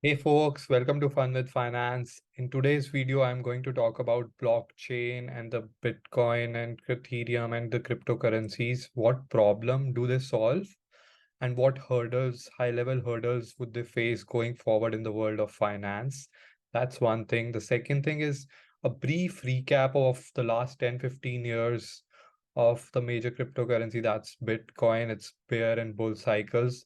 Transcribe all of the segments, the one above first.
Hey folks, welcome to Fun with Finance. In today's video, I'm going to talk about blockchain and the Bitcoin and Ethereum and the cryptocurrencies. What problem do they solve? And what hurdles, high-level hurdles would they face going forward in the world of finance? That's one thing. The second thing is a brief recap of the last 10, 15 years of the major cryptocurrency. That's Bitcoin, its bear and bull cycles.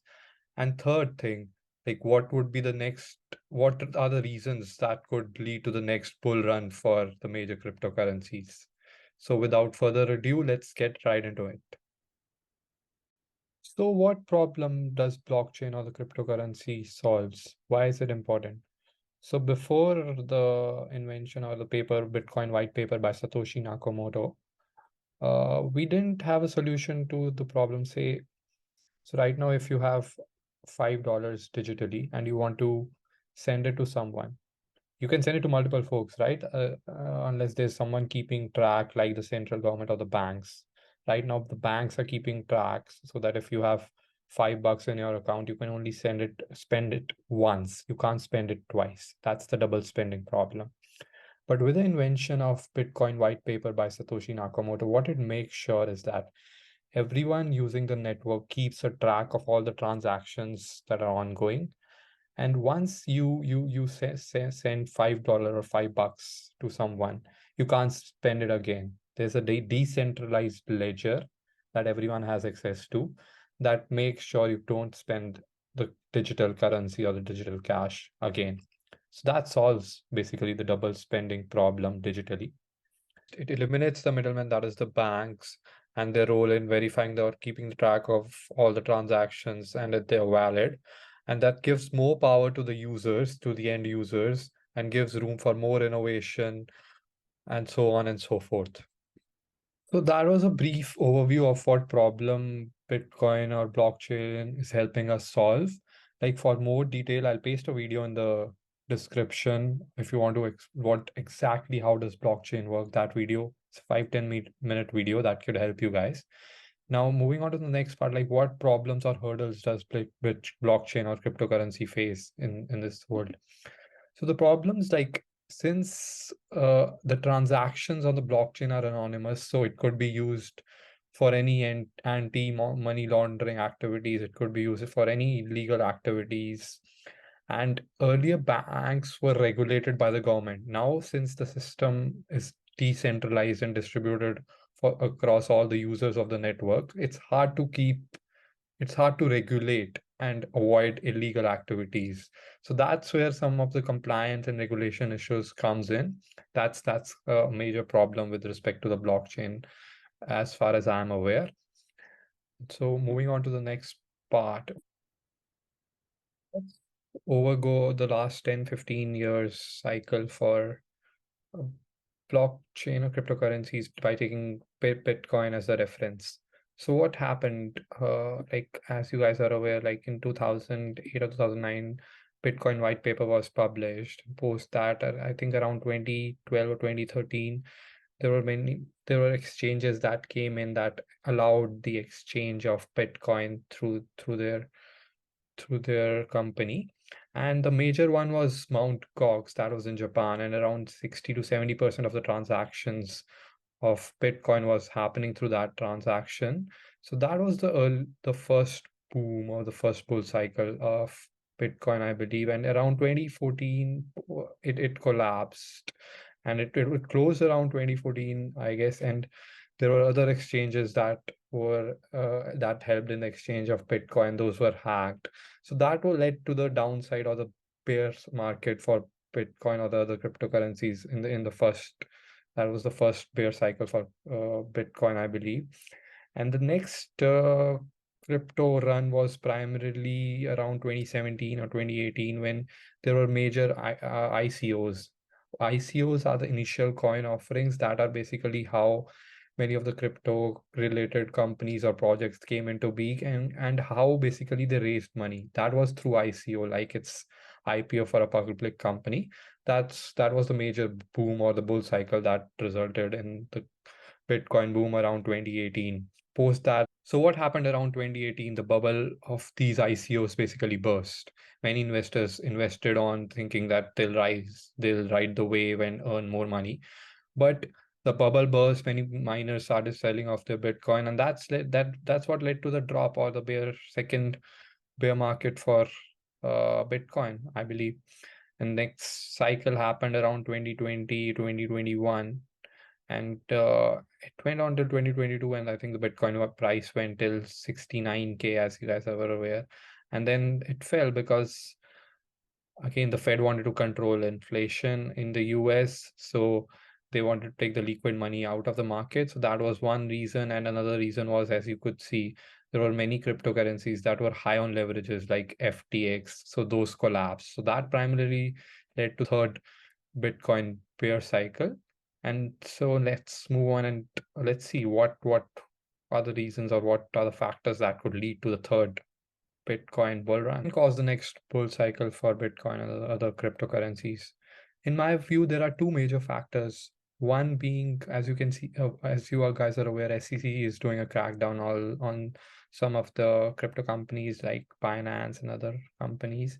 And third thing, like what are the reasons that could lead to the next bull run for the major cryptocurrencies? So without further ado, let's get right into it. So what problem does blockchain or the cryptocurrency solves? Why is it important? So before the invention or the Bitcoin white paper by Satoshi Nakamoto, we didn't have a solution to the problem. So right now, if you have $5 digitally and you want to send it to someone, you can send it to multiple folks, right? Unless there's someone keeping track, like the central government or the banks. Right now, the banks are keeping tracks so that if you have $5 in your account, you can only spend it once. You can't spend it twice. That's the double spending problem. But with the invention of Bitcoin white paper by Satoshi Nakamoto, what it makes sure is that everyone using the network keeps a track of all the transactions that are ongoing. And once you send $5 or $5 to someone, you can't spend it again. There's a decentralized ledger that everyone has access to that makes sure you don't spend the digital currency or the digital cash again. So that solves basically the double spending problem digitally. It eliminates the middleman, that is the banks, and their role in verifying or keeping track of all the transactions and that they're valid. And that gives more power to the users, to the end users, and gives room for more innovation and so on and so forth. So that was a brief overview of what problem Bitcoin or blockchain is helping us solve. Like for more detail, I'll paste a video in the description if you want to want exactly how does blockchain work. That video, it's a 5-10 minute video that could help you guys. Now moving on to the next part, like what problems or hurdles does blockchain or cryptocurrency face in this world? So the problems, like, since the transactions on the blockchain are anonymous, so it could be used for any anti-money laundering activities. It could be used for any illegal activities. And earlier banks were regulated by the government. Now, since the system is decentralized and distributed across all the users of the network, it's hard to regulate and avoid illegal activities. So that's where some of the compliance and regulation issues comes in. That's a major problem with respect to the blockchain, as far as I'm aware. So moving on to the next part, let's overgo the last 10, 15 years cycle for uh, blockchain or cryptocurrencies by taking Bitcoin as a reference. So what happened, like as you guys are aware, like in 2008 or 2009, Bitcoin white paper was published. Post that, I think around 2012 or 2013, there were exchanges that came in that allowed the exchange of Bitcoin through their company. And the major one was Mount Gox, that was in Japan, and around 60 to 70% of the transactions of Bitcoin was happening through that transaction. So that was the first boom or the first bull cycle of Bitcoin, I believe. And around 2014, it collapsed, and it would close around 2014, I guess. And there were other exchanges that helped in the exchange of Bitcoin. Those were hacked. So that will led to the downside or the bear market for Bitcoin or the other cryptocurrencies in the first. That was the first bear cycle for Bitcoin, I believe. And the next crypto run was primarily around 2017 or 2018 when there were major ICOs. ICOs are the initial coin offerings that are basically how many of the crypto related companies or projects came into being, and how basically they raised money. That was through ICO, like it's IPO for a public company. That was the major boom or the bull cycle that resulted in the Bitcoin boom around 2018. Post that, so what happened around 2018? The bubble of these ICOs basically burst. many investors invested on thinking that they'll ride the wave and earn more money. But the bubble burst, many miners started selling off their Bitcoin, and that's what led to the drop or the second bear market for Bitcoin, I believe. And next cycle happened around 2020, 2021, and it went on till 2022, and I think the Bitcoin price went till 69K, as you guys are aware. And then it fell because again the Fed wanted to control inflation in the US, so they wanted to take the liquid money out of the market. So that was one reason, and another reason was, as you could see, there were many cryptocurrencies that were high on leverages like FTX, so those collapsed. So that primarily led to third Bitcoin bear cycle. And so let's move on and let's see what are the reasons or what are the factors that could lead to the third Bitcoin bull run and cause the next bull cycle for Bitcoin and other cryptocurrencies. In my view, there are two major factors. One being, as you can see, as you all guys are aware, SEC is doing a crackdown all on some of the crypto companies like Binance and other companies.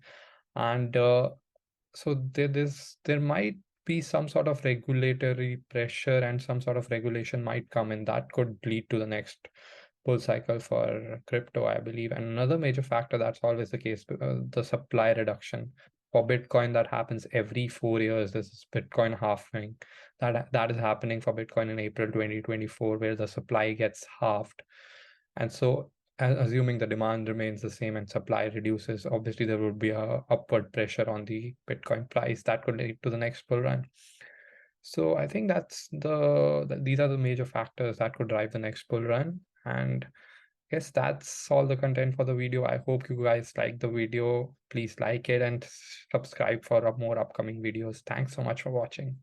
And so there might be some sort of regulatory pressure and some sort of regulation might come in that could lead to the next bull cycle for crypto, I believe. And another major factor that's always the case, the supply reduction for Bitcoin that happens every 4 years. This is Bitcoin halving. That is happening for Bitcoin in April 2024, where the supply gets halved. And so assuming the demand remains the same and supply reduces, obviously there would be a upward pressure on the Bitcoin price that could lead to the next bull run. So I think these are the major factors that could drive the next bull run. And I guess that's all the content for the video. I hope you guys like the video. Please like it and subscribe for more upcoming videos. Thanks so much for watching.